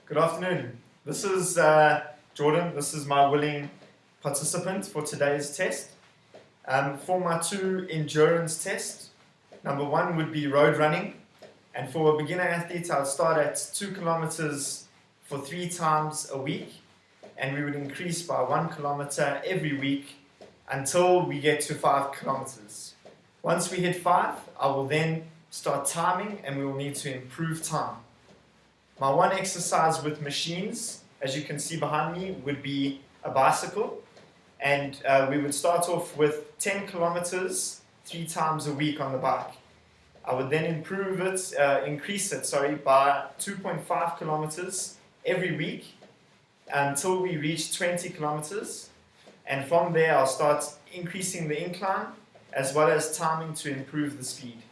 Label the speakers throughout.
Speaker 1: Good afternoon. This is Jordan. This is my willing participant for today's test. For my two endurance tests, number one would be road running. And for a beginner athlete, I would start at 2 kilometers for 3 times a week. And we would increase by 1 kilometer every week until we get to 5 kilometers. Once we hit 5, I will then start timing and we will need to improve time. My one exercise with machines, as you can see behind me, would be a bicycle. And we would start off with 10 kilometers 3 times a week on the bike. I would then increase it by 2.5 kilometers every week until we reach 20 kilometers. And from there, I'll start increasing the incline as well as timing to improve the speed.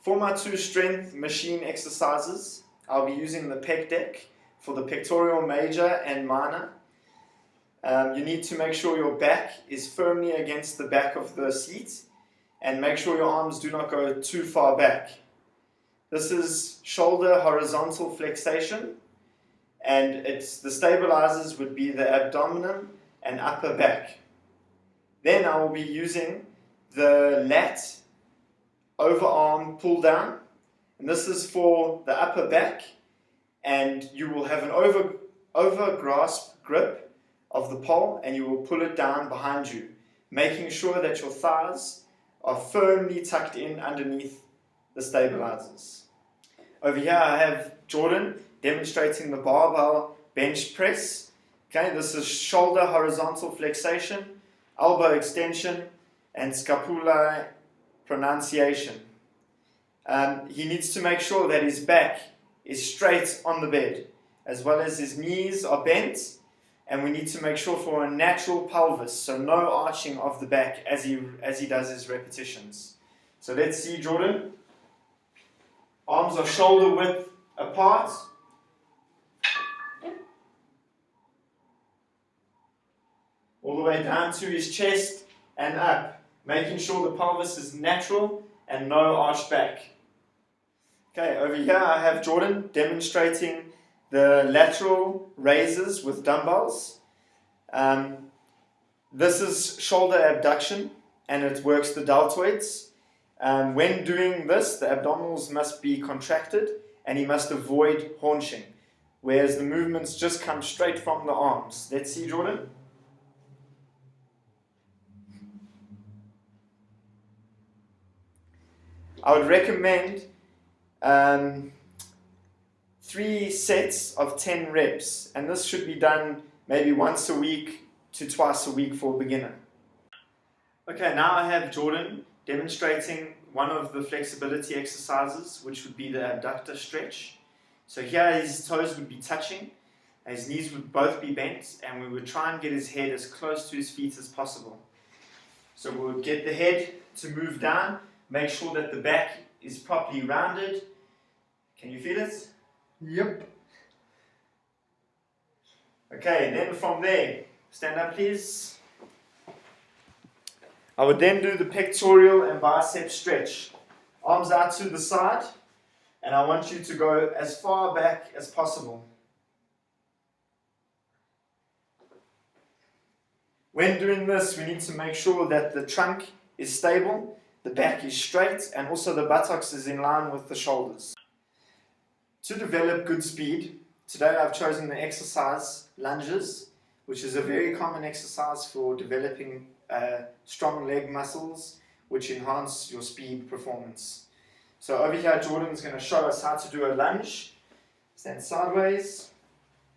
Speaker 1: For my two strength machine exercises, I'll be using the pec deck for the pectoral major and minor. You need to make sure your back is firmly against the back of the seat and make sure your arms do not go too far back. This is shoulder horizontal flexation, and the stabilizers would be the abdomen and upper back. Then I will be using the lat overarm pull down, and this is for the upper back, and you will have an over grasp grip of the pole and you will pull it down behind you, making sure that your thighs are firmly tucked in underneath the stabilizers. Over here I have Jordan demonstrating the barbell bench press. Okay, this is shoulder horizontal flexation, elbow extension, and scapula pronunciation. He needs to make sure that his back is straight on the bed, as well as his knees are bent, and we need to make sure for a natural pelvis, so no arching of the back as he does his repetitions. So let's see Jordan. Arms are shoulder width apart. All the way down to his chest and up, making sure the pelvis is natural and no arched back. Okay, over here I have Jordan demonstrating the lateral raises with dumbbells. This is shoulder abduction and it works the deltoids. When doing this, the abdominals must be contracted and he must avoid haunching, whereas the movements just come straight from the arms. Let's see Jordan. I would recommend 3 sets of 10 reps, and this should be done maybe once a week to twice a week for a beginner. Okay, now I have Jordan demonstrating one of the flexibility exercises, which would be the abductor stretch. So here his toes would be touching, his knees would both be bent, and we would try and get his head as close to his feet as possible. So we would get the head to move down, make sure that the back is properly rounded. Can you feel it?
Speaker 2: Yep.
Speaker 1: Okay, then from there, stand up please. I would then do the pectoral and bicep stretch. Arms out to the side, and I want you to go as far back as possible. When doing this, we need to make sure that the trunk is stable, the back is straight, and also the buttocks is in line with the shoulders. To develop good speed, today I've chosen the exercise lunges, which is a very common exercise for developing strong leg muscles, which enhance your speed performance. So over here, Jordan's going to show us how to do a lunge. Stand sideways.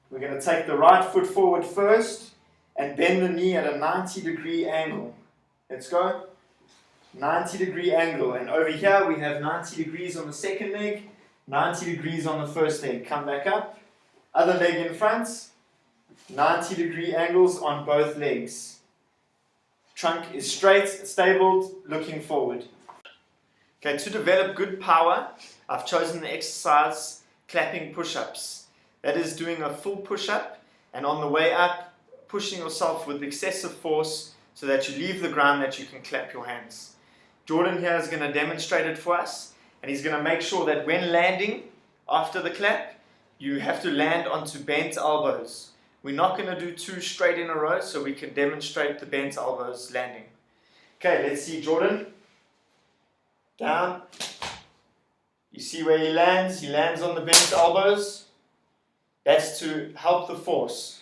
Speaker 1: We're going to take the right foot forward first and bend the knee at a 90-degree angle. Let's go. 90-degree angle, and over here we have 90 degrees on the second leg, 90 degrees on the first leg. Come back up, other leg in front, 90-degree angles on both legs. Trunk is straight, stable, looking forward. Okay, to develop good power, I've chosen the exercise clapping push-ups. That is doing a full push-up and on the way up, pushing yourself with excessive force so that you leave the ground that you can clap your hands. Jordan here is going to demonstrate it for us, and he's going to make sure that when landing after the clap, you have to land onto bent elbows. We're not going to do two straight in a row, so we can demonstrate the bent elbows landing. Okay, let's see Jordan. Down. You see where he lands? He lands on the bent elbows. That's to help the force.